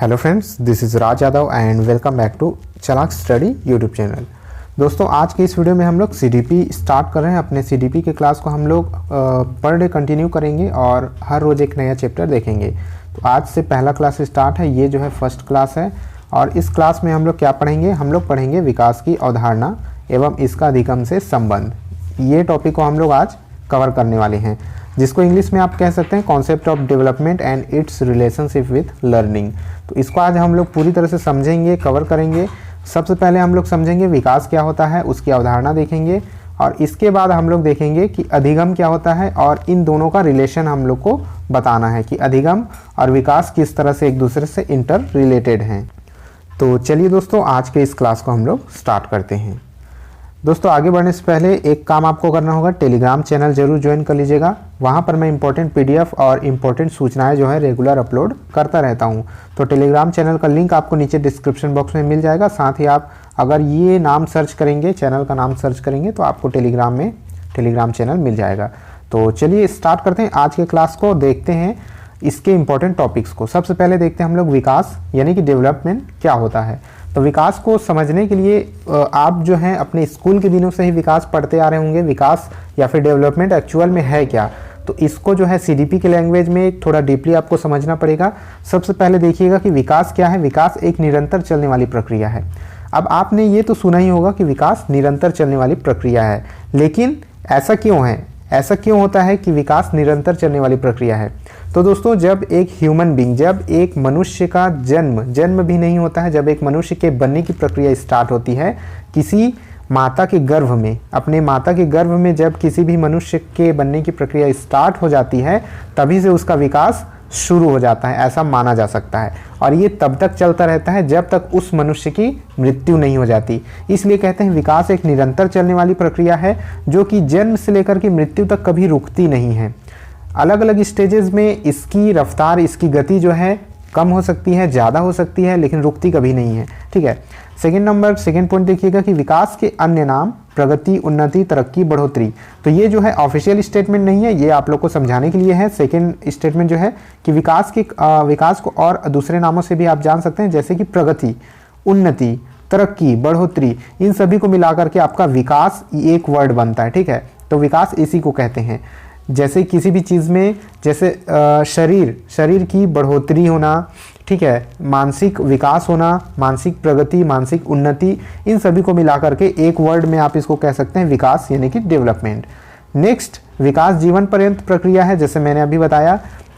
Hello friends, this is Raj Yadav and welcome back to Chalak study YouTube channel. दोस्तों, आज के इस वीडियो में हम लोग सीडीपी स्टार्ट कर रहे हैं। अपने सीडीपी के क्लास को हम लोग पर डे कंटिन्यू करेंगे और हर रोज़ एक नया चैप्टर देखेंगे। तो आज से पहला क्लास स्टार्ट है। ये जो है फर्स्ट क्लास है और इस क्लास में हम लोग क्या पढ़ेंगे? हम लोग पढ़ेंगे विकास की अवधारणा एवं इसका अधिगम से संबंध। ये टॉपिक को हम लोग आज कवर करने वाले हैं, जिसको इंग्लिश में आप कह सकते हैं concept of development and it's relationship with learning. तो इसको आज हम लोग पूरी तरह से समझेंगे, कवर करेंगे। सबसे पहले हम लोग समझेंगे विकास क्या होता है, उसकी अवधारणा देखेंगे और इसके बाद हम लोग देखेंगे कि अधिगम क्या होता है और इन दोनों का रिलेशन हम लोग को बताना है कि अधिगम और विकास किस तरह से एक दूसरे से इंटर रिलेटेड हैं। तो चलिए दोस्तों, आज के इस क्लास को हम लोग स्टार्ट करते हैं। दोस्तों, आगे बढ़ने से पहले एक काम आपको करना होगा, टेलीग्राम चैनल जरूर ज्वाइन कर लीजिएगा। वहाँ पर मैं इंपॉर्टेंट पीडीएफ और इम्पोर्टेंट सूचनाएं जो है रेगुलर अपलोड करता रहता हूँ। तो टेलीग्राम चैनल का लिंक आपको नीचे डिस्क्रिप्शन बॉक्स में मिल जाएगा। साथ ही आप अगर ये नाम सर्च करेंगे, चैनल का नाम सर्च करेंगे, तो आपको टेलीग्राम चैनल मिल जाएगा। तो चलिए स्टार्ट करते हैं आज के क्लास को। देखते हैं इसके इंपॉर्टेंट टॉपिक्स को। सबसे पहले देखते हैं हम लोग विकास यानी कि डेवलपमेंट क्या होता है। तो विकास को समझने के लिए आप जो हैं अपने स्कूल के दिनों से ही विकास पढ़ते आ रहे होंगे। विकास या फिर डेवलपमेंट एक्चुअल में है क्या, तो इसको जो है सीडीपी के लैंग्वेज में थोड़ा डीपली आपको समझना पड़ेगा। सबसे पहले देखिएगा कि विकास क्या है। विकास एक निरंतर चलने वाली प्रक्रिया है। अब आपने ये तो सुना ही होगा कि विकास निरंतर चलने वाली प्रक्रिया है, लेकिन ऐसा क्यों है? ऐसा क्यों होता है कि विकास निरंतर चलने वाली प्रक्रिया है? तो दोस्तों, जब एक ह्यूमन बीइंग, जब एक मनुष्य का जन्म भी नहीं होता है, जब एक मनुष्य के बनने की प्रक्रिया स्टार्ट होती है किसी माता के गर्भ में, अपने माता के गर्भ में जब किसी भी मनुष्य के बनने की प्रक्रिया स्टार्ट हो जाती है, तभी से उसका विकास शुरू हो जाता है, ऐसा माना जा सकता है। और ये तब तक चलता रहता है जब तक उस मनुष्य की मृत्यु नहीं हो जाती। इसलिए कहते हैं विकास एक निरंतर चलने वाली प्रक्रिया है जो कि जन्म से लेकर के मृत्यु तक कभी रुकती नहीं है। अलग अलग स्टेजेस में इसकी रफ्तार, इसकी गति जो है कम हो सकती है, ज़्यादा हो सकती है, लेकिन रुकती कभी नहीं है। ठीक है। सेकेंड पॉइंट देखिएगा कि विकास के अन्य नाम प्रगति, उन्नति, तरक्की, बढ़ोतरी। तो ये जो है ऑफिशियल स्टेटमेंट नहीं है, ये आप लोग को समझाने के लिए है। सेकेंड स्टेटमेंट जो है कि विकास को और दूसरे नामों से भी आप जान सकते हैं, जैसे कि प्रगति, उन्नति, तरक्की, बढ़ोतरी, इन सभी को मिलाकर के आपका विकास एक वर्ड बनता है। ठीक है। तो विकास इसी को कहते हैं। जैसे किसी भी चीज़ में, जैसे शरीर की बढ़ोतरी होना, ठीक है, मानसिक विकास होना, मानसिक प्रगति, मानसिक उन्नति, इन सभी को मिलाकर के एक वर्ड में आप इसको कह सकते हैं विकास यानी कि डेवलपमेंट। नेक्स्ट, विकास जीवन पर्यंत प्रक्रिया है। जैसे मैंने अभी बताया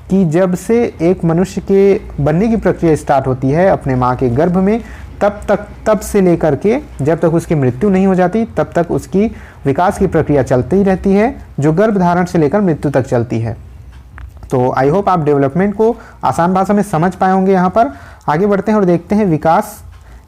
कि जब से एक मनुष्य के बनने की प्रक्रिया स्टार्ट होती है अपने माँ के गर्भ में, तब से लेकर के जब तक उसकी मृत्यु नहीं हो जाती, तब तक उसकी विकास की प्रक्रिया चलती ही रहती है, जो गर्भ धारण से लेकर मृत्यु तक चलती है। तो आई होप आप डेवलपमेंट को आसान भाषा में समझ पाए होंगे। यहाँ पर आगे बढ़ते हैं और देखते हैं विकास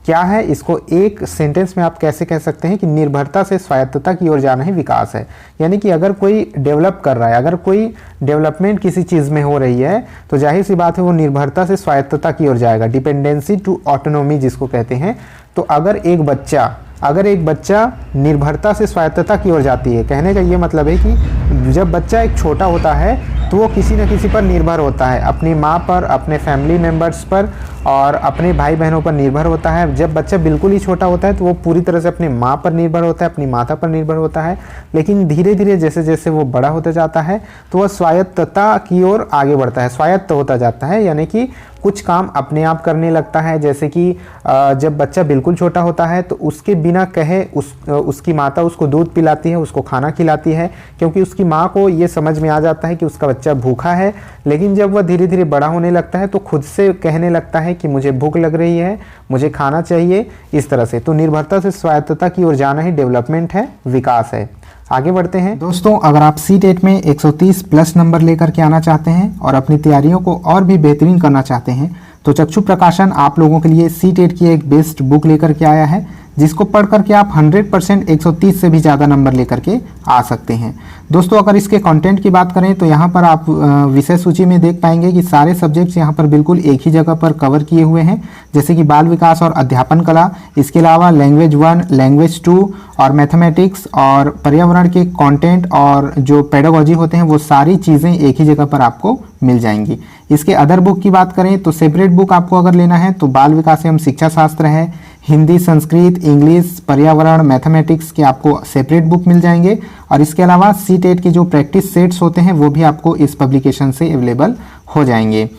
क्या है। इसको एक सेंटेंस में आप कैसे कह सकते हैं कि निर्भरता से स्वायत्तता की ओर जाना ही विकास है। यानी कि अगर कोई डेवलप कर रहा है, अगर कोई डेवलपमेंट किसी चीज़ में हो रही है, तो जाहिर सी बात है वो निर्भरता से स्वायत्तता की ओर जाएगा, डिपेंडेंसी टू ऑटोनोमी जिसको कहते हैं। तो अगर एक बच्चा निर्भरता से स्वायत्तता की ओर जाती है, कहने का ये मतलब है कि जब बच्चा एक छोटा होता है तो वो किसी न किसी पर निर्भर होता है, अपनी माँ पर, अपने फैमिली मेम्बर्स पर और अपने भाई बहनों पर निर्भर होता है। जब बच्चा बिल्कुल ही छोटा होता है तो वो पूरी तरह से अपनी माँ पर निर्भर होता है, अपनी माता पर निर्भर होता है। लेकिन धीरे धीरे जैसे जैसे वो बड़ा होता जाता है तो वह स्वायत्तता की ओर आगे बढ़ता है, स्वायत्त होता जाता है, यानी कि कुछ काम अपने आप करने लगता है। जैसे कि जब बच्चा बिल्कुल छोटा होता है तो उसके बिना कहे उसकी माता उसको दूध पिलाती है, उसको खाना खिलाती है, क्योंकि उसकी माँ को ये समझ में आ जाता है कि उसका बच्चा भूखा है। लेकिन जब वह धीरे धीरे बड़ा होने लगता है तो खुद से कहने लगता है कि मुझे भूख लग रही है, मुझे खाना चाहिए, इस तरह से। तो निर्भरता से स्वायत्तता की ओर जाना ही डेवलपमेंट है, विकास है। आगे बढ़ते हैं दोस्तों, अगर आप C-TET में 130 प्लस नंबर लेकर के आना चाहते हैं और अपनी तैयारियों को और भी बेहतरीन करना चाहते हैं, तो चक्षु प्रकाशन आप लोगों के लिए C-TET की एक बेस्ट बुक लेकर के आया है, जिसको पढ़ करके आप 100% 130 से भी ज़्यादा नंबर लेकर के आ सकते हैं। दोस्तों अगर इसके कंटेंट की बात करें तो यहाँ पर आप विषय सूची में देख पाएंगे कि सारे सब्जेक्ट्स यहाँ पर बिल्कुल एक ही जगह पर कवर किए हुए हैं, जैसे कि बाल विकास और अध्यापन कला, इसके अलावा लैंग्वेज 1, लैंग्वेज 2 और मैथमेटिक्स और पर्यावरण के कंटेंट और जो पेडागोजी होते हैं वो सारी चीज़ें एक ही जगह पर आपको मिल जाएंगी। इसके अदर बुक की बात करें तो सेपरेट बुक आपको अगर लेना है तो बाल विकास एवं शिक्षा शास्त्र है, हिंदी, संस्कृत, इंग्लिश, पर्यावरण, मैथमेटिक्स के आपको सेपरेट बुक मिल जाएंगे। और इसके अलावा C-TET के जो प्रैक्टिस सेट्स होते हैं वो भी आपको इस पब्लिकेशन से अवेलेबल हो जाएंगे।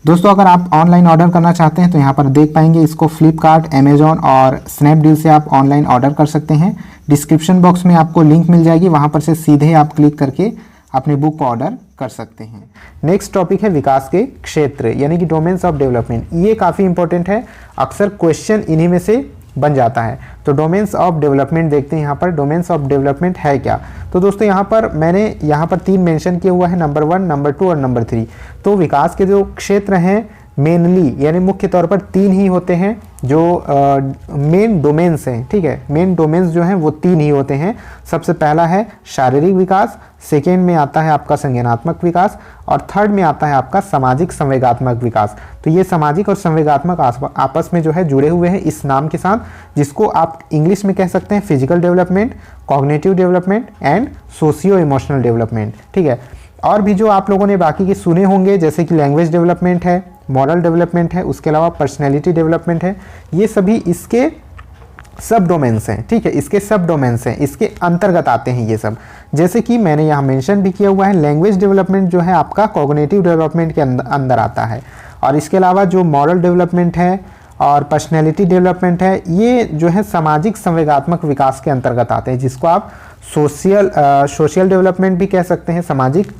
दोस्तों अगर आप ऑनलाइन ऑर्डर करना चाहते हैं तो यहाँ पर देख पाएंगे इसको फ्लिपकार्ट, अमेजॉन और स्नैपडील से आप ऑनलाइन ऑर्डर कर सकते हैं। डिस्क्रिप्शन बॉक्स में आपको लिंक मिल जाएगी, वहाँ पर से सीधे आप क्लिक करके अपने बुक को ऑर्डर कर सकते हैं। नेक्स्ट टॉपिक है विकास के क्षेत्र यानी कि डोमेन्स ऑफ डेवलपमेंट। ये काफ़ी इंपॉर्टेंट है, अक्सर क्वेश्चन इन्हीं में से बन जाता है। तो डोमेन्स ऑफ डेवलपमेंट देखते हैं यहाँ पर डोमेन्स ऑफ डेवलपमेंट है क्या। तो दोस्तों यहाँ पर मैंने यहाँ पर 3 मेंशन किया हुआ है, नंबर 1, नंबर 2 और नंबर 3। तो विकास के जो क्षेत्र हैं मेनली यानी मुख्य तौर पर 3 ही होते हैं जो मेन डोमेन्स हैं, ठीक है। मेन डोमेन्स जो हैं वो 3 ही होते हैं। सबसे पहला है शारीरिक विकास, सेकेंड में आता है आपका संज्ञानात्मक विकास और थर्ड में आता है आपका सामाजिक संवेगात्मक विकास। तो ये सामाजिक और संवेगात्मक आपस में जो है जुड़े हुए हैं इस नाम के साथ, जिसको आप इंग्लिश में कह सकते हैं physical development, cognitive development and socio emotional development, ठीक है। और भी जो आप लोगों ने बाकी के सुने होंगे जैसे कि लैंग्वेज डेवलपमेंट है, मॉरल डेवलपमेंट है, उसके अलावा पर्सनैलिटी डेवलपमेंट है, ये सभी इसके सब डोमेन्स हैं, ठीक है। इसके सब डोमेन्स हैं, इसके अंतर्गत आते हैं ये सब। जैसे कि मैंने यहाँ मेंशन भी किया हुआ है लैंग्वेज डेवलपमेंट जो है आपका कॉग्निटिव डेवलपमेंट के अंदर आता है। और इसके अलावा जो मॉरल डेवलपमेंट है और पर्सनैलिटी डेवलपमेंट है ये जो है सामाजिक संवेगात्मक विकास के अंतर्गत आते हैं, जिसको आप सोशल डेवलपमेंट भी कह सकते हैं, सामाजिक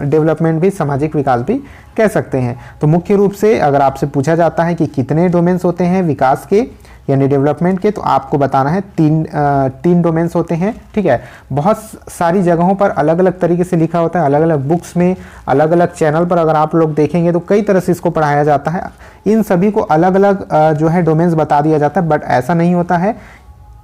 डेवलपमेंट भी, सामाजिक विकास भी कह सकते हैं। तो मुख्य रूप से अगर आपसे पूछा जाता है कि कितने डोमेन्स होते हैं विकास के यानी डेवलपमेंट के, तो आपको बताना है 3 डोमेन्स होते हैं, ठीक है। बहुत सारी जगहों पर अलग अलग तरीके से लिखा होता है, अलग अलग बुक्स में, अलग अलग चैनल पर अगर आप लोग देखेंगे तो कई तरह से इसको पढ़ाया जाता है। इन सभी को अलग अलग जो है डोमेन्स बता दिया जाता है, बट ऐसा नहीं होता है।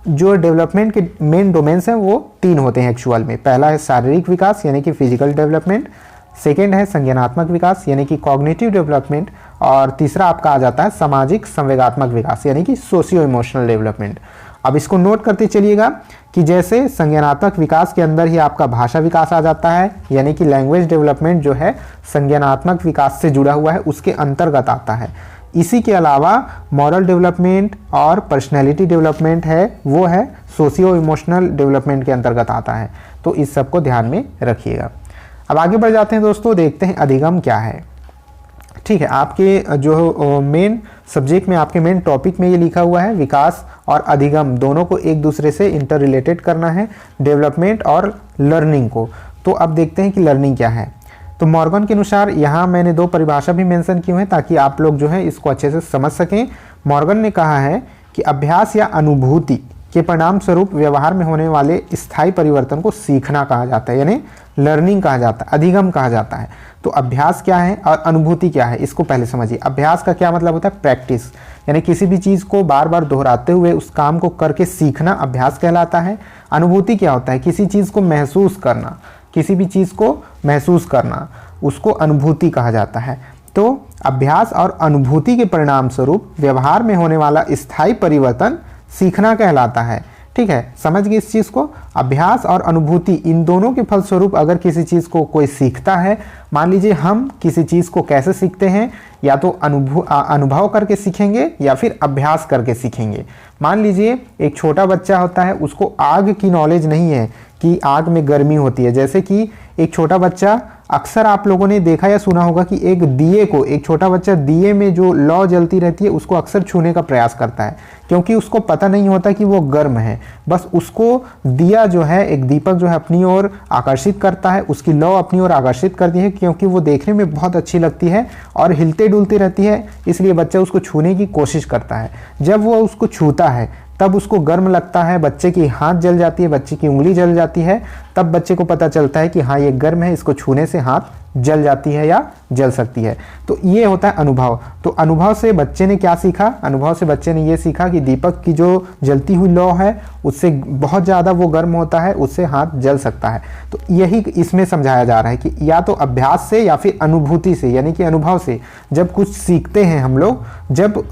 जो डेवलपमेंट के मेन डोमेन्स हैं वो 3 होते हैं एक्चुअल में। पहला है शारीरिक विकास यानी कि फिजिकल डेवलपमेंट, सेकेंड है संज्ञानात्मक विकास यानी कि कॉग्निटिव डेवलपमेंट और तीसरा आपका आ जाता है सामाजिक संवेगात्मक विकास यानी कि सोशियो इमोशनल डेवलपमेंट। अब इसको नोट करते चलिएगा कि जैसे संज्ञानात्मक विकास के अंदर ही आपका भाषा विकास आ जाता है यानी कि लैंग्वेज डेवलपमेंट जो है संज्ञानात्मक विकास से जुड़ा हुआ है, उसके अंतर्गत आता है। इसी के अलावा मॉरल डेवलपमेंट और पर्सनैलिटी डेवलपमेंट है वो है सोशियो इमोशनल डेवलपमेंट के अंतर्गत आता है। तो इस सब को ध्यान में रखिएगा। अब आगे बढ़ जाते हैं दोस्तों, देखते हैं अधिगम क्या है, ठीक है। आपके जो मेन सब्जेक्ट में, आपके मेन टॉपिक में ये लिखा हुआ है विकास और अधिगम दोनों को एक दूसरे से इंटर रिलेटेड करना है, डेवलपमेंट और लर्निंग को। तो अब देखते हैं कि लर्निंग क्या है। तो मॉर्गन के अनुसार यहाँ मैंने 2 परिभाषा भी मेंशन की हुई हैं ताकि आप लोग जो है इसको अच्छे से समझ सकें। मॉर्गन ने कहा है कि अभ्यास या अनुभूति के परिणाम स्वरूप व्यवहार में होने वाले स्थायी परिवर्तन को सीखना कहा जाता है, यानी लर्निंग कहा जाता है, अधिगम कहा जाता है। तो अभ्यास क्या है और अनुभूति क्या है, इसको पहले समझिए। अभ्यास का क्या मतलब होता है? प्रैक्टिस, यानी किसी भी चीज़ को बार बार दोहराते हुए उस काम को करके सीखना अभ्यास कहलाता है। अनुभूति क्या होता है? किसी चीज़ को महसूस करना, किसी भी चीज़ को महसूस करना, उसको अनुभूति कहा जाता है। तो अभ्यास और अनुभूति के परिणाम स्वरूप व्यवहार में होने वाला स्थायी परिवर्तन सीखना कहलाता है। ठीक है, समझ गए इस चीज़ को। अभ्यास और अनुभूति इन दोनों के फलस्वरूप अगर किसी चीज़ को कोई सीखता है, मान लीजिए हम किसी चीज़ को कैसे सीखते हैं, या तो अनुभव करके सीखेंगे या फिर अभ्यास करके सीखेंगे। मान लीजिए एक छोटा बच्चा होता है, उसको आग की नॉलेज नहीं है कि आग में गर्मी होती है। जैसे कि एक छोटा बच्चा, अक्सर आप लोगों ने देखा या सुना होगा कि एक दिए को, एक छोटा बच्चा दिए में जो लौ जलती रहती है उसको अक्सर छूने का प्रयास करता है, क्योंकि उसको पता नहीं होता कि वो गर्म है। बस उसको दिया जो है, एक दीपक जो है अपनी ओर आकर्षित करता है, उसकी लौ अपनी ओर आकर्षित करती है, क्योंकि वो देखने में बहुत अच्छी लगती है और हिलते डुलती रहती है, इसलिए बच्चा उसको छूने की कोशिश करता है। जब वो उसको छूता है तब उसको गर्म लगता है, बच्चे की हाथ जल जाती है, बच्चे की उंगली जल जाती है, तब बच्चे को पता चलता है कि हाँ ये गर्म है, इसको छूने से हाथ जल जाती है या जल सकती है। तो ये होता है अनुभव। तो अनुभव से बच्चे ने क्या सीखा? अनुभव से बच्चे ने ये सीखा कि दीपक की जो जलती हुई लौ है उससे बहुत ज़्यादा वो गर्म होता है, उससे हाथ जल सकता है। तो यही इसमें समझाया जा रहा है कि या तो अभ्यास से या फिर अनुभूति से, यानी कि अनुभव से जब कुछ सीखते हैं हम लोग, जब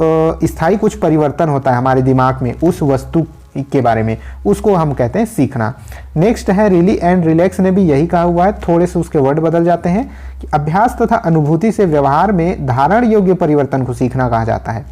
स्थायी कुछ परिवर्तन होता है हमारे दिमाग में उस वस्तु के बारे में, उसको हम कहते हैं सीखना। नेक्स्ट है रिली एंड रिलैक्स ने भी यही कहा हुआ है, थोड़े से उसके वर्ड बदल जाते हैं कि अभ्यास तथा अनुभूति से व्यवहार में धारण योग्य परिवर्तन को सीखना कहा जाता है।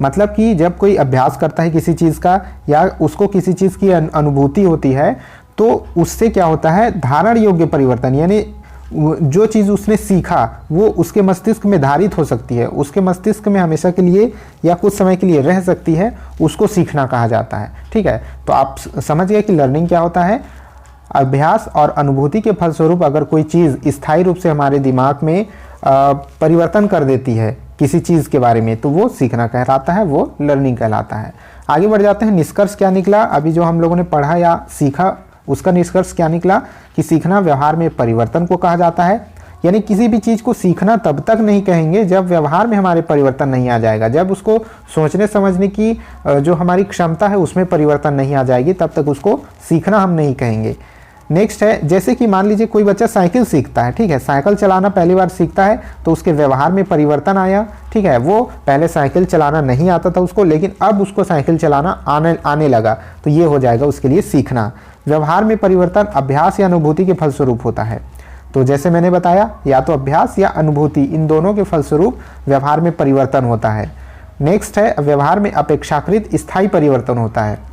मतलब कि जब कोई अभ्यास करता है किसी चीज़ का या उसको किसी चीज़ की अनुभूति होती है तो उससे क्या होता है, धारण योग्य परिवर्तन, यानी जो चीज़ उसने सीखा वो उसके मस्तिष्क में धारित हो सकती है, उसके मस्तिष्क में हमेशा के लिए या कुछ समय के लिए रह सकती है, उसको सीखना कहा जाता है। ठीक है, तो आप समझ गए कि लर्निंग क्या होता है। अभ्यास और अनुभूति के फलस्वरूप अगर कोई चीज़ स्थायी रूप से हमारे दिमाग में परिवर्तन कर देती है किसी चीज़ के बारे में, तो वो सीखना कहलाता है, वो लर्निंग कहलाता है। आगे बढ़ जाते हैं, निष्कर्ष क्या निकला अभी जो हम लोगों ने पढ़ा या सीखा, उसका निष्कर्ष क्या निकला कि सीखना व्यवहार में परिवर्तन को कहा जाता है। यानी किसी भी चीज़ को सीखना तब तक नहीं कहेंगे जब व्यवहार में हमारे परिवर्तन नहीं आ जाएगा, जब उसको सोचने समझने की जो हमारी क्षमता है उसमें परिवर्तन नहीं आ जाएगी, तब तक उसको सीखना हम नहीं कहेंगे। नेक्स्ट है, जैसे कि मान लीजिए कोई बच्चा साइकिल सीखता है, ठीक है, साइकिल चलाना पहली बार सीखता है तो उसके व्यवहार में परिवर्तन आया। ठीक है, वो पहले साइकिल चलाना नहीं आता था उसको, लेकिन अब उसको साइकिल चलाना आने लगा, तो ये हो जाएगा उसके लिए सीखना। व्यवहार में परिवर्तन अभ्यास या अनुभूति के फलस्वरूप होता है। तो जैसे मैंने बताया, या तो अभ्यास या अनुभूति, इन दोनों के फलस्वरूप व्यवहार में परिवर्तन होता है। नेक्स्ट है, व्यवहार में अपेक्षाकृत स्थायी परिवर्तन होता है।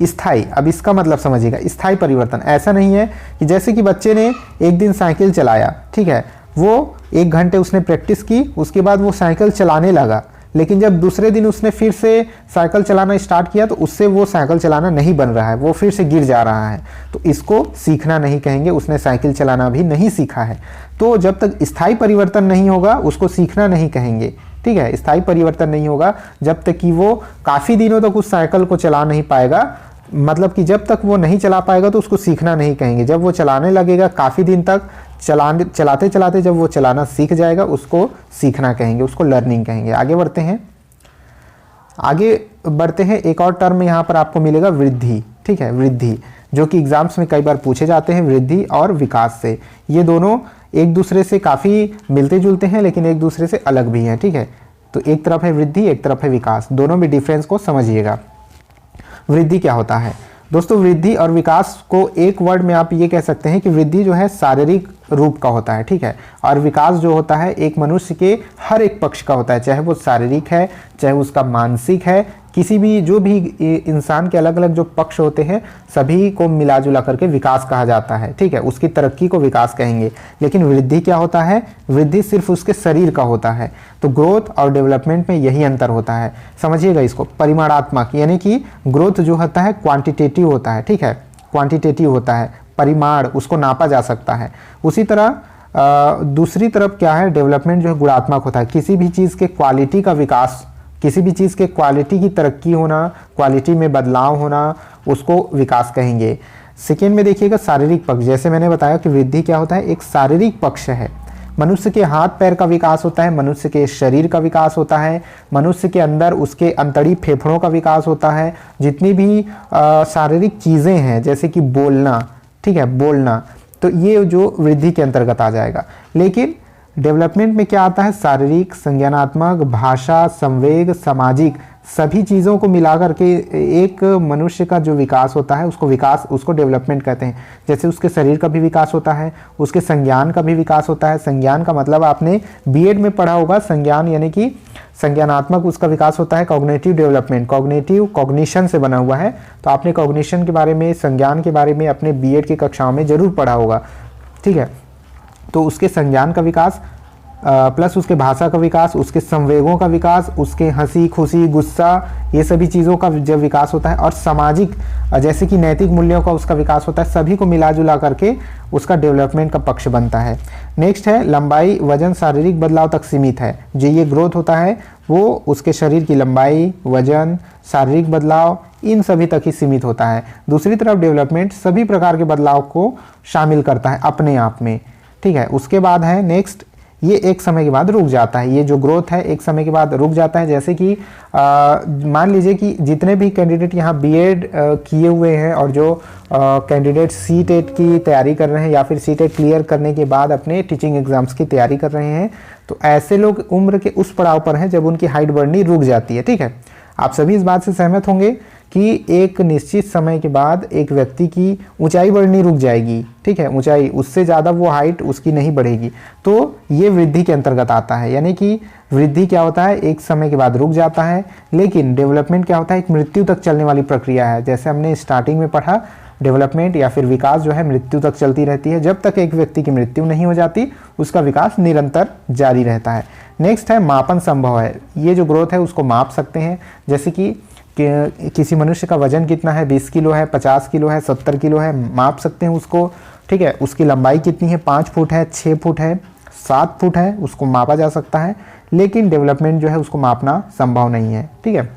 स्थायी, अब इसका मतलब समझिएगा, स्थायी परिवर्तन ऐसा नहीं है कि जैसे कि बच्चे ने एक दिन साइकिल चलाया, ठीक है, वो 1 घंटे उसने प्रैक्टिस की, उसके बाद वो साइकिल चलाने लगा, लेकिन जब दूसरे दिन उसने फिर से साइकिल चलाना स्टार्ट किया तो उससे वो साइकिल चलाना नहीं बन रहा है, वो फिर से गिर जा रहा है, तो इसको सीखना नहीं कहेंगे, उसने साइकिल चलाना भी नहीं सीखा है। तो जब तक स्थायी परिवर्तन नहीं होगा उसको सीखना नहीं कहेंगे। ठीक है, स्थायी परिवर्तन नहीं होगा जब तक कि वो काफ़ी दिनों तक उस साइकिल को चला नहीं पाएगा, मतलब कि जब तक वो नहीं चला पाएगा तो उसको सीखना नहीं कहेंगे। जब वो चलाने लगेगा काफ़ी दिन तक, चलाते चलाते जब वो चलाना सीख जाएगा उसको सीखना कहेंगे, उसको लर्निंग कहेंगे। आगे बढ़ते हैं, एक और टर्म यहाँ पर आपको मिलेगा वृद्धि। ठीक है, वृद्धि, जो कि एग्जाम्स में कई बार पूछे जाते हैं, वृद्धि और विकास से। ये दोनों एक दूसरे से काफ़ी मिलते जुलते हैं लेकिन एक दूसरे से अलग भी हैं। ठीक है, तो एक तरफ है वृद्धि, एक तरफ है विकास, दोनों में डिफरेंस को समझिएगा। वृद्धि क्या होता है दोस्तों? वृद्धि और विकास को एक वर्ड में आप ये कह सकते हैं कि वृद्धि जो है शारीरिक रूप का होता है, ठीक है, और विकास जो होता है एक मनुष्य के हर एक पक्ष का होता है, चाहे वो शारीरिक है, चाहे उसका मानसिक है, किसी भी जो भी इंसान के अलग अलग जो पक्ष होते हैं सभी को मिला जुला करके विकास कहा जाता है। ठीक है, उसकी तरक्की को विकास कहेंगे। लेकिन वृद्धि क्या होता है? वृद्धि सिर्फ उसके शरीर का होता है। तो ग्रोथ और डेवलपमेंट में यही अंतर होता है, समझिएगा इसको। परिमाणात्मक यानी कि ग्रोथ जो होता है क्वांटिटेटिव होता है, ठीक है, क्वांटिटेटिव होता है, परिमाण उसको नापा जा सकता है। उसी तरह दूसरी तरफ क्या है, डेवलपमेंट जो है गुणात्मक होता है, किसी भी चीज़ के क्वालिटी का विकास, किसी भी चीज़ के क्वालिटी की तरक्की होना, क्वालिटी में बदलाव होना, उसको विकास कहेंगे। सेकेंड में देखिएगा शारीरिक पक्ष, जैसे मैंने बताया कि वृद्धि क्या होता है, एक शारीरिक पक्ष है। मनुष्य के हाथ पैर का विकास होता है, मनुष्य के शरीर का विकास होता है, मनुष्य के अंदर उसके अंतड़ी फेफड़ों का विकास होता है। जितनी भी शारीरिक चीज़ें हैं जैसे कि बोलना, ठीक है, बोलना, तो ये जो वृद्धि के अंतर्गत आ जाएगा। लेकिन डेवलपमेंट में क्या आता है? शारीरिक, संज्ञानात्मक, भाषा, संवेग, सामाजिक, सभी चीज़ों को मिलाकर के एक मनुष्य का जो विकास होता है उसको डेवलपमेंट कहते हैं। जैसे उसके शरीर का भी विकास होता है, उसके संज्ञान का भी विकास होता है। संज्ञान का मतलब आपने बीएड में पढ़ा होगा, संज्ञान यानी कि संज्ञानात्मक उसका विकास होता है। कॉग्निटिव डेवलपमेंट, कॉग्निटिव कॉग्निशन से बना हुआ है, तो आपने कॉग्निशन के बारे में, संज्ञान के बारे में अपने बीएड की कक्षाओं में जरूर पढ़ा होगा। ठीक है, तो उसके संज्ञान का विकास प्लस उसके भाषा का विकास, उसके संवेगों का विकास, उसके हंसी खुशी गुस्सा, ये सभी चीज़ों का जब विकास होता है, और सामाजिक जैसे कि नैतिक मूल्यों का उसका विकास होता है, सभी को मिला जुला करके उसका डेवलपमेंट का पक्ष बनता है। नेक्स्ट है लंबाई, वजन शारीरिक बदलाव तक सीमित है। जो ये ग्रोथ होता है वो उसके शरीर की लंबाई, वजन, शारीरिक बदलाव, इन सभी तक ही सीमित होता है। दूसरी तरफ डेवलपमेंट सभी प्रकार के बदलाव को शामिल करता है अपने आप में, ठीक है। उसके बाद है नेक्स्ट, ये एक समय के बाद रुक जाता है। ये जो ग्रोथ है एक समय के बाद रुक जाता है। जैसे कि मान लीजिए कि जितने भी कैंडिडेट यहाँ बीएड किए हुए हैं और जो कैंडिडेट सीटेट की तैयारी कर रहे हैं या फिर सीटेट क्लियर करने के बाद अपने टीचिंग एग्जाम्स की तैयारी कर रहे हैं, तो ऐसे लोग उम्र के उस पड़ाव पर हैं जब उनकी हाइट बढ़नी रुक जाती है, ठीक है। आप सभी इस बात से सहमत होंगे कि एक निश्चित समय के बाद एक व्यक्ति की ऊंचाई बढ़नी रुक जाएगी, ठीक है। ऊंचाई, उससे ज़्यादा वो हाइट उसकी नहीं बढ़ेगी, तो ये वृद्धि के अंतर्गत आता है। यानी कि वृद्धि क्या होता है, एक समय के बाद रुक जाता है। लेकिन डेवलपमेंट क्या होता है, एक मृत्यु तक चलने वाली प्रक्रिया है। जैसे हमने स्टार्टिंग में पढ़ा, डेवलपमेंट या फिर विकास जो है मृत्यु तक चलती रहती है। जब तक एक व्यक्ति की मृत्यु नहीं हो जाती उसका विकास निरंतर जारी रहता है। नेक्स्ट है मापन संभव है। ये जो ग्रोथ है उसको माप सकते हैं। जैसे कि किसी मनुष्य का वजन कितना है, 20 किलो है, 50 किलो है, 70 किलो है, माप सकते हैं उसको, ठीक है। उसकी लंबाई कितनी है, 5 फुट है, 6 फुट है, 7 फुट है, उसको मापा जा सकता है। लेकिन डेवलपमेंट जो है उसको मापना संभव नहीं है, ठीक है।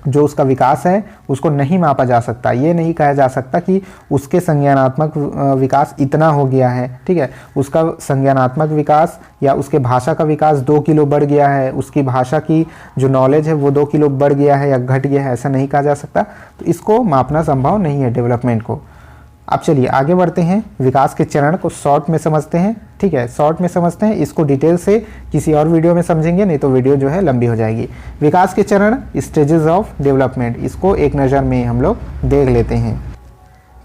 जो उसका विकास है उसको नहीं मापा जा सकता। ये नहीं कहा जा सकता कि उसके संज्ञानात्मक विकास इतना हो गया है, ठीक है। उसका संज्ञानात्मक विकास या उसके भाषा का विकास 2 किलो बढ़ गया है, उसकी भाषा की जो नॉलेज है वो 2 किलो बढ़ गया है या घट गया है, ऐसा नहीं कहा जा सकता। तो इसको मापना संभव नहीं है डेवलपमेंट को। अब चलिए आगे बढ़ते हैं, विकास के चरण को शॉर्ट में समझते हैं, ठीक है। शॉर्ट में समझते हैं, इसको डिटेल से किसी और वीडियो में समझेंगे, नहीं तो वीडियो जो है लंबी हो जाएगी। विकास के चरण, स्टेजेस ऑफ डेवलपमेंट, इसको एक नज़र में हम लोग देख लेते हैं।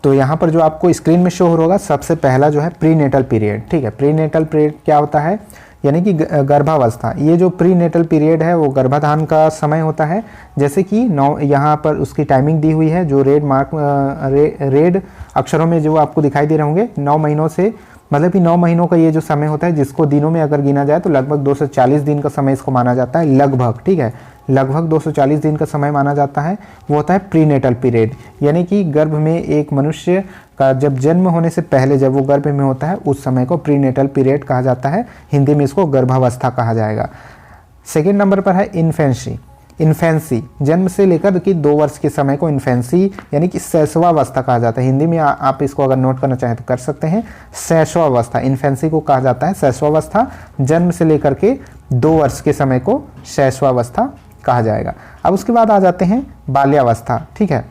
तो यहाँ पर जो आपको स्क्रीन में शो हो रहा होगा, सबसे पहला जो है प्रीनेटल पीरियड, ठीक है। प्रीनेटल पीरियड क्या होता है, यानी कि गर्भावस्था। ये जो प्रीनेटल पीरियड है वो गर्भाधान का समय होता है। जैसे कि यहाँ पर उसकी टाइमिंग दी हुई है, जो रेड अक्षरों में जो आपको दिखाई दे रहे होंगे, 9 महीनों से, मतलब कि 9 महीनों का ये जो समय होता है, जिसको दिनों में अगर गिना जाए तो लगभग 240 दिन का समय इसको माना जाता है, लगभग, ठीक है। लगभग 240 दिन का समय माना जाता है, वो होता है प्रीनेटल पीरियड। यानी कि गर्भ में एक मनुष्य का जब जन्म होने से पहले जब वो गर्भ में होता है उस समय को प्रीनेटल पीरियड कहा जाता है। हिंदी में इसको गर्भावस्था कहा जाएगा। सेकेंड नंबर पर है इन्फेंसी। इन्फेंसी, जन्म से लेकर कि 2 वर्ष के समय को इन्फेंसी यानी कि शैशवावस्था कहा जाता है। हिंदी में आप इसको अगर नोट करना चाहें तो कर सकते हैं, शैशवावस्था। इन्फेंसी को कहा जाता है शैशवावस्था। जन्म से लेकर के 2 वर्ष के समय को शैशवावस्था कहा जाएगा। अब उसके बाद आ जाते हैं बाल्यावस्था, ठीक है।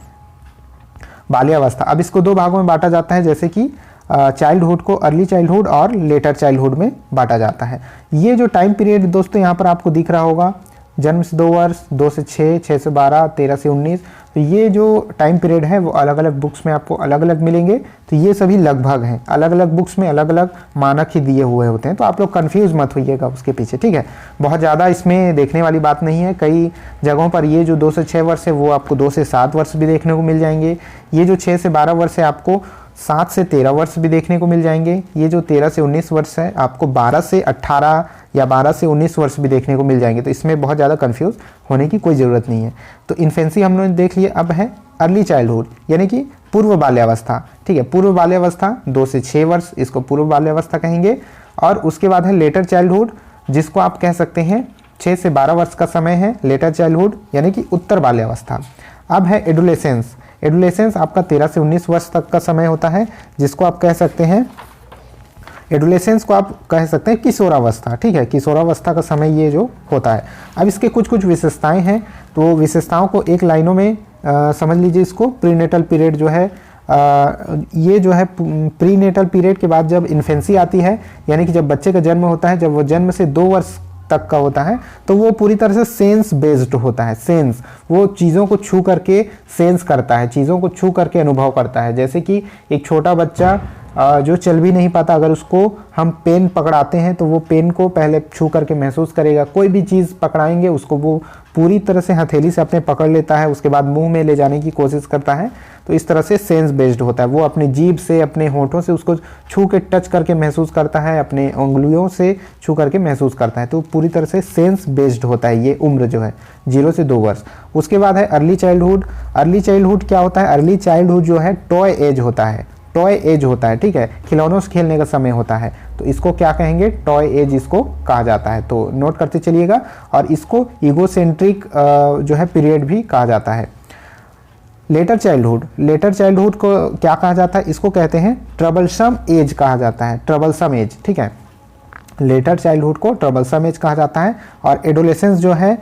बाल्यावस्था, अब इसको 2 भागों में बांटा जाता है। जैसे कि चाइल्डहुड को अर्ली चाइल्डहुड और लेटर चाइल्डहुड में बांटा जाता है। ये जो टाइम पीरियड दोस्तों यहाँ पर आपको दिख रहा होगा, जन्म से 2 वर्ष, 2 से 6, 6 से 12, 13 से 19, तो ये जो टाइम पीरियड है वो अलग अलग बुक्स में आपको अलग अलग मिलेंगे। तो ये सभी लगभग हैं, अलग अलग बुक्स में अलग अलग मानक ही दिए हुए होते हैं, तो आप लोग कंफ्यूज मत होइएगा उसके पीछे, ठीक है। बहुत ज़्यादा इसमें देखने वाली बात नहीं है। कई जगहों पर ये जो 2 से 6 वर्ष है वो आपको 2 से 7 वर्ष भी देखने को मिल जाएंगे। ये जो 6 से 12 वर्ष है आपको 7 से 13 वर्ष भी देखने को मिल जाएंगे। ये जो 13 से 19 वर्ष है आपको 12 से 18 या 12 से 19 वर्ष भी देखने को मिल जाएंगे। तो इसमें बहुत ज़्यादा कंफ्यूज होने की कोई ज़रूरत नहीं है। तो इन्फेंसी हम लोगों ने देख लिया। अब है अर्ली चाइल्डहुड यानी कि पूर्व बाल्यावस्था, ठीक है। पूर्व बाल्यावस्था 2 से 6 वर्ष, इसको पूर्व बाल्यावस्था कहेंगे। और उसके बाद है लेटर चाइल्डहुड, जिसको आप कह सकते हैं 6 से 12 वर्ष का समय है लेटर चाइल्डहुड यानी कि उत्तर बाल्यावस्था। अब है एडोलेसेंस। एडोलेसेंस आपका 13 से 19 वर्ष तक का समय होता है, जिसको आप कह सकते हैं, एडोलेसेंस को आप कह सकते हैं किशोरावस्था, ठीक है। किशोरावस्था का समय ये जो होता है। अब इसके कुछ कुछ विशेषताएं हैं, तो विशेषताओं को एक लाइनों में समझ लीजिए। इसको प्रीनेटल पीरियड जो है, ये जो है प्रीनेटल पीरियड के बाद जब इन्फेंसी आती है, यानी कि जब बच्चे का जन्म होता है, जब वो जन्म से 2 वर्ष तक का होता है, तो वो पूरी तरह से सेंस बेस्ड होता है। सेंस, वो चीज़ों को छू करके सेंस करता है, चीज़ों को छू करके अनुभव करता है। जैसे कि एक छोटा बच्चा जो चल भी नहीं पाता, अगर उसको हम पेन पकड़ाते हैं तो वो पेन को पहले छू करके महसूस करेगा। कोई भी चीज़ पकड़ाएंगे उसको वो पूरी तरह से हथेली से अपने पकड़ लेता है, उसके बाद मुंह में ले जाने की कोशिश करता है। तो इस तरह से सेंस बेस्ड होता है। वो अपनी जीभ से, अपने होठों से उसको छू के टच करके महसूस करता है, अपने उंगलियों से छू करके महसूस करता है। तो पूरी तरह से सेंस बेस्ड होता है ये उम्र जो है 0 से 2 वर्ष। उसके बाद है अर्ली चाइल्डहुड। अर्ली चाइल्डहुड क्या होता है, अर्ली चाइल्डहुड जो है टॉय एज होता है, टॉय एज होता है, ठीक है। खिलौनों से खेलने का समय होता है। तो इसको क्या कहेंगे, टॉय एज इसको कहा जाता है, तो नोट करते चलिएगा। और इसको ईगोसेंट्रिक जो है पीरियड भी कहा जाता है। लेटर चाइल्डहुड को क्या कहा जाता है, इसको कहते हैं ट्रबलसम एज कहा जाता है, ट्रबलसम एज, ठीक है। लेटर चाइल्डहुड को ट्रबलसम एज कहा जाता है। और एडोलेसेंस जो है,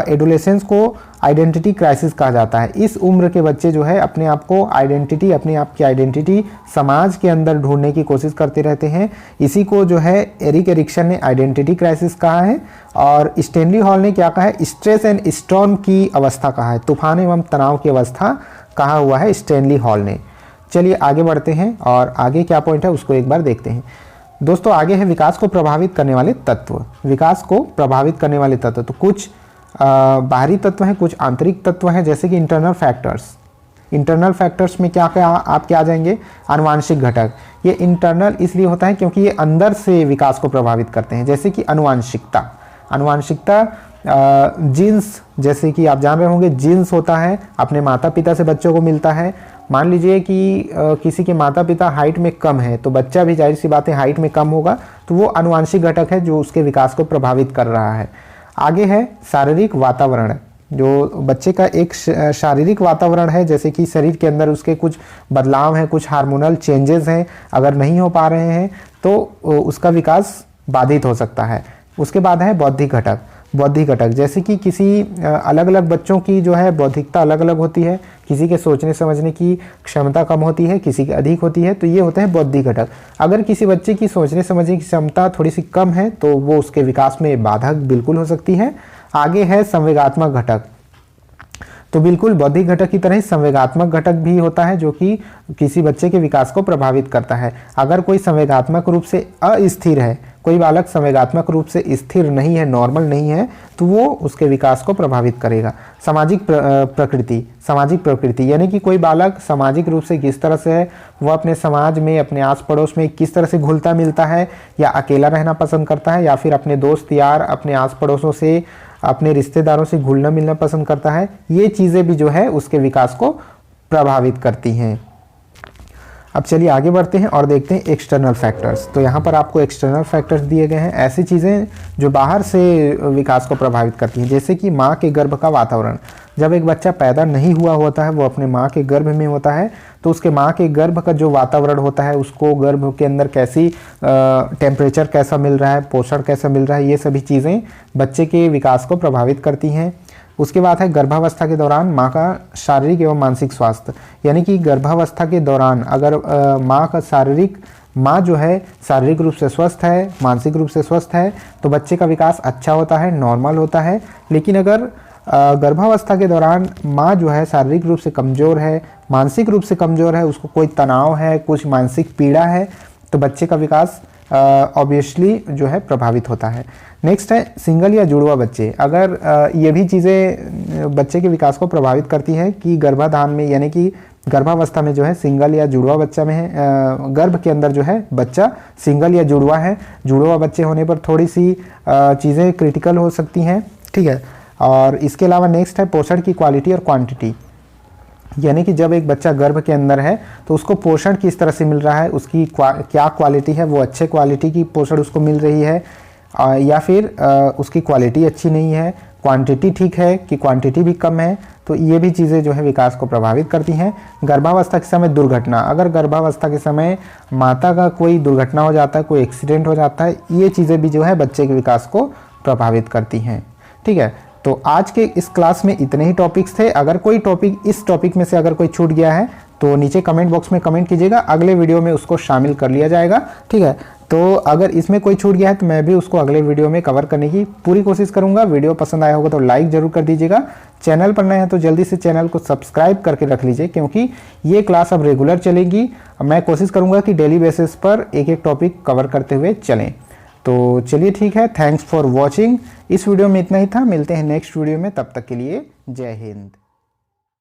एडोलेसेंस को आइडेंटिटी क्राइसिस कहा जाता है। इस उम्र के बच्चे जो है अपने आप को आइडेंटिटी, अपने आप की आइडेंटिटी समाज के अंदर ढूंढने की कोशिश करते रहते हैं। इसी को जो है एरिक एरिक्सन ने आइडेंटिटी क्राइसिस कहा है, और स्टैनली हॉल ने क्या कहा है, स्ट्रेस एंड स्टॉर्म की अवस्था कहा है, तूफान एवं तनाव की अवस्था कहा हुआ है स्टैनली हॉल ने। चलिए आगे बढ़ते हैं और आगे क्या पॉइंट है उसको एक बार देखते हैं। दोस्तों आगे है विकास को प्रभावित करने वाले तत्व। विकास को प्रभावित करने वाले तत्व, तो कुछ बाहरी तत्व हैं, कुछ आंतरिक तत्व हैं, जैसे कि इंटरनल फैक्टर्स। इंटरनल फैक्टर्स में क्या क्या आप क्या जाएंगे, आनुवांशिक घटक। ये इंटरनल इसलिए होता है क्योंकि ये अंदर से विकास को प्रभावित करते हैं, जैसे कि अनुवांशिकता जीन्स, जैसे कि आप जान रहे होंगे जीन्स होता है, अपने माता पिता से बच्चों को मिलता है। मान लीजिए कि किसी के माता पिता हाइट में कम है, तो बच्चा भी जाहिर सी बात है हाइट में कम होगा, तो वो अनुवांशिक घटक है जो उसके विकास को प्रभावित कर रहा है। आगे है शारीरिक वातावरण, जो बच्चे का एक शारीरिक वातावरण है, जैसे कि शरीर के अंदर उसके कुछ बदलाव हैं, कुछ हार्मोनल चेंजेस हैं, अगर नहीं हो पा रहे हैं तो उसका विकास बाधित हो सकता है। उसके बाद है बौद्धिक घटक, जैसे कि किसी अलग अलग बच्चों की जो है बौद्धिकता अलग अलग होती है, किसी के सोचने समझने की क्षमता कम होती है, किसी की अधिक होती है, तो ये होते हैं बौद्धिक घटक। अगर किसी बच्चे की सोचने समझने की क्षमता थोड़ी सी कम है तो वो उसके विकास में बाधक बिल्कुल हो सकती है। आगे है संवेगात्मक घटक, तो बिल्कुल बौद्धिक घटक की तरह ही संवेगात्मक घटक भी होता है जो कि किसी बच्चे के विकास को प्रभावित करता है। अगर कोई संवेगात्मक रूप से अस्थिर है, कोई बालक संवेगात्मक रूप से स्थिर नहीं है, नॉर्मल नहीं है, तो वो उसके विकास को प्रभावित करेगा। सामाजिक प्रकृति यानी कि कोई बालक सामाजिक रूप से किस तरह से है, वो अपने समाज में, अपने आस पड़ोस में किस तरह से घुलता मिलता है, या अकेला रहना पसंद करता है, या फिर अपने दोस्त यार, अपने आस पड़ोसों से, अपने रिश्तेदारों से घुलना मिलना पसंद करता है। ये चीज़ें भी जो है उसके विकास को प्रभावित करती हैं। अब चलिए आगे बढ़ते हैं और देखते हैं एक्सटर्नल फैक्टर्स। तो यहाँ पर आपको एक्सटर्नल फैक्टर्स दिए गए हैं, ऐसी चीज़ें जो बाहर से विकास को प्रभावित करती हैं, जैसे कि माँ के गर्भ का वातावरण। जब एक बच्चा पैदा नहीं हुआ होता है, वो अपने माँ के गर्भ में होता है, तो उसके माँ के गर्भ का जो वातावरण होता है, उसको गर्भ के अंदर कैसी टेम्परेचर कैसा मिल रहा है, पोषण कैसा मिल रहा है, ये सभी चीज़ें बच्चे के विकास को प्रभावित करती हैं। उसके बाद है गर्भावस्था के दौरान माँ का शारीरिक एवं मानसिक स्वास्थ्य, यानी कि गर्भावस्था के दौरान अगर माँ जो है शारीरिक रूप से स्वस्थ है, मानसिक रूप से स्वस्थ है, तो बच्चे का विकास अच्छा होता है, नॉर्मल होता है। लेकिन अगर गर्भावस्था के दौरान माँ जो है शारीरिक रूप से कमज़ोर है, मानसिक रूप से कमज़ोर है, उसको कोई तनाव है, कुछ मानसिक पीड़ा है, तो बच्चे का विकास ऑब्वियसली जो है प्रभावित होता है। नेक्स्ट है सिंगल या जुड़वा बच्चे। अगर ये भी चीज़ें बच्चे के विकास को प्रभावित करती हैं कि गर्भाधान में, यानी कि गर्भावस्था में जो है सिंगल या जुड़वा बच्चा में है, गर्भ के अंदर जो है बच्चा सिंगल या जुड़वा है। जुड़वा बच्चे होने पर थोड़ी सी चीज़ें क्रिटिकल हो सकती हैं, ठीक है। और इसके अलावा नेक्स्ट है पोषण की क्वालिटी और क्वांटिटी, यानी कि जब एक बच्चा गर्भ के अंदर है तो उसको पोषण किस तरह से मिल रहा है, उसकी क्या क्वालिटी है, वो अच्छे क्वालिटी की पोषण उसको मिल रही है या फिर उसकी क्वालिटी अच्छी नहीं है, क्वांटिटी ठीक है कि क्वांटिटी भी कम है, तो ये भी चीज़ें जो है विकास को प्रभावित करती हैं। गर्भावस्था के समय दुर्घटना, अगर गर्भावस्था के समय माता का कोई दुर्घटना हो जाता है, कोई एक्सीडेंट हो जाता है, ये चीज़ें भी जो है बच्चे के विकास को प्रभावित करती हैं, ठीक है। तो आज के इस क्लास में इतने ही टॉपिक्स थे। अगर कोई टॉपिक इस टॉपिक में से अगर कोई छूट गया है तो नीचे कमेंट बॉक्स में कमेंट कीजिएगा, अगले वीडियो में उसको शामिल कर लिया जाएगा, ठीक है। तो अगर इसमें कोई छूट गया है तो मैं भी उसको अगले वीडियो में कवर करने की पूरी कोशिश करूंगा। वीडियो पसंद आया होगा तो लाइक ज़रूर कर दीजिएगा। चैनल पर नए हैं तो जल्दी से चैनल को सब्सक्राइब करके रख लीजिए, क्योंकि ये क्लास अब रेगुलर चलेगी। मैं कोशिश करूँगा कि डेली बेसिस पर एक एक टॉपिक कवर करते हुए चलें। तो चलिए ठीक है, थैंक्स फॉर वॉचिंग। इस वीडियो में इतना ही था, मिलते हैं नेक्स्ट वीडियो में, तब तक के लिए जय हिंद।